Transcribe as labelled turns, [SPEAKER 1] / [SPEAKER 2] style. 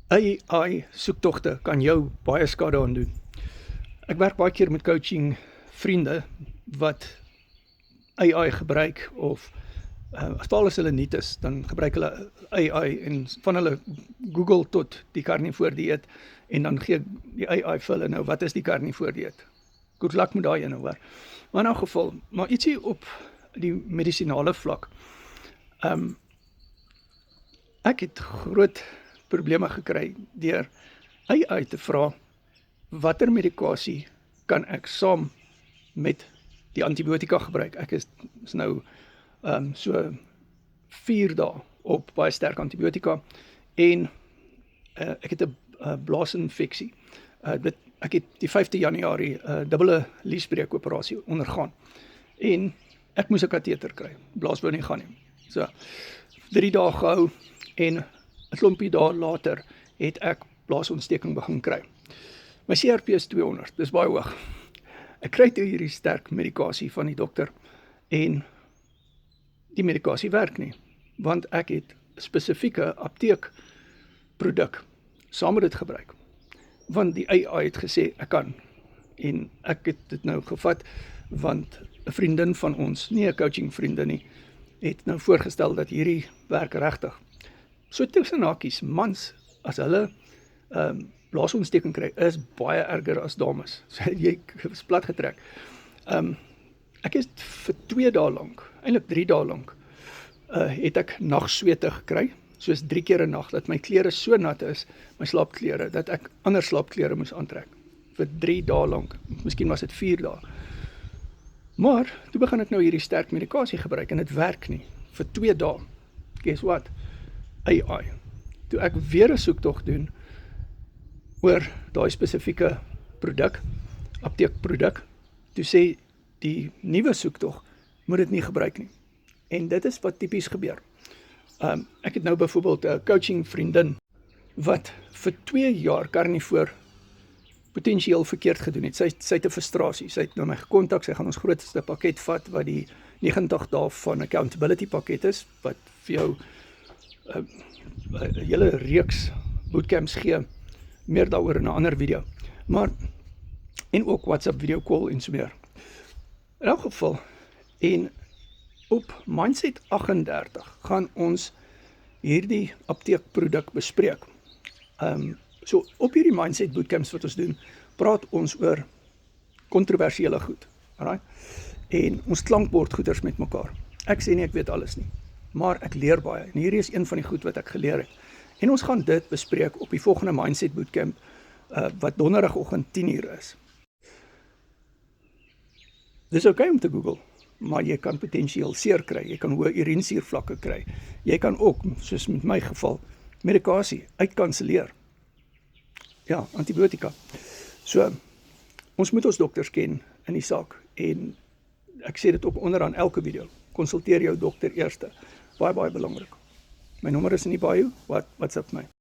[SPEAKER 1] AI soektogte kan jou baie skade aan doen. Ek werk baie keer met coaching vriende wat AI gebruik of veral as hulle nuut is, dan gebruik hulle AI en van hulle Google tot die carnivore dieet en dan gee die AI vir hulle nou, wat is die carnivore dieet? Good luck met daai ene hoor. Maar in 'n geval, maar ietsie op die medisinale vlak. Ek het groot probleme gekry deur AI te vra watter medikasie kan ek saam met die antibiotika gebruik. Ek is nou so 4 dae op baie sterk antibiotika en ek het 'n blaasinfeksie. Ek het die 5de Januarie dubbele liesbreekoperasie ondergaan en ek moes 'n kateter kry. Blaas wou nie gaan nie. So 3 dae gehou en 'n klompie dae later het ek blaasontsteking begin kry. My CRP is 200, dis baie hoog. Ek kry toe hierdie sterk medikasie van die dokter en die medikasie werk nie, want ek het 'n spesifieke apteekproduk saam met dit gebruik. Want die AI het gesê ek kan en ek het dit nou gevat want 'n vriendin van ons, nie 'n coaching vriendin nie, het nou voorgestel dat hierdie werk regtig. So tussen hakies, mans, as hulle blaasontsteking kry, is baie erger as dames. So jy is plat getrek. Ek het vir 2 dae lank, eintlik 3 dae lank, het ek nagswete gekry, soos 3 keer 'n nag, dat my klere so nat is, my slaapklere, dat ek ander slaapklere moes aantrek. Vir 3 dae lank, miskien was dit 4 dae. Maar, toe begin ek nou hierdie sterk medikasie gebruik, en dit werk nie, vir 2 dae. Guess what? AI. Toe ek weer 'n soektog doen, oor daai spesifieke produk, apteekproduk, toe sê die nuwe soektog, moet dit nie gebruik nie. En dit is wat tipies gebeur. Ek het nou byvoorbeeld 'n coaching vriendin, wat vir 2 jaar carnivore potensieel verkeerd gedoen het. Sy het 'n frustrasie, sy het nou my gekontak, sy gaan ons grootste pakket vat, wat die 90 dae van accountability pakket is, wat vir jou 'n hele reeks bootcamps gee, meer daaroor in 'n ander video, maar, en ook WhatsApp video call en so meer. In elk geval, en op Mindset 38 gaan ons hierdie apteekproduk bespreek. So op hierdie Mindset bootcamps wat ons doen, praat ons oor kontroversiële goed, alright? En ons klankbordgoeders met mekaar. Ek sê nie ek weet alles nie, maar ek leer baie, en hierdie is een van die goed wat ek geleer het. En ons gaan dit bespreek op die volgende Mindset Bootcamp, wat donderdagoggend 10:00 is. Dis okay om te Google, maar jy kan potensieel seer kry, jy kan hoë urinesuurvlakke kry, jy kan ook, soos met my geval, medikasie uitkanselleer. Ja, antibiotika. So, ons moet ons dokters ken in die saak, en ek sê dit op onderaan elke video, konsulteer jou dokter eerste, baie belangrik. My nommer is in die bio, WhatsApp my.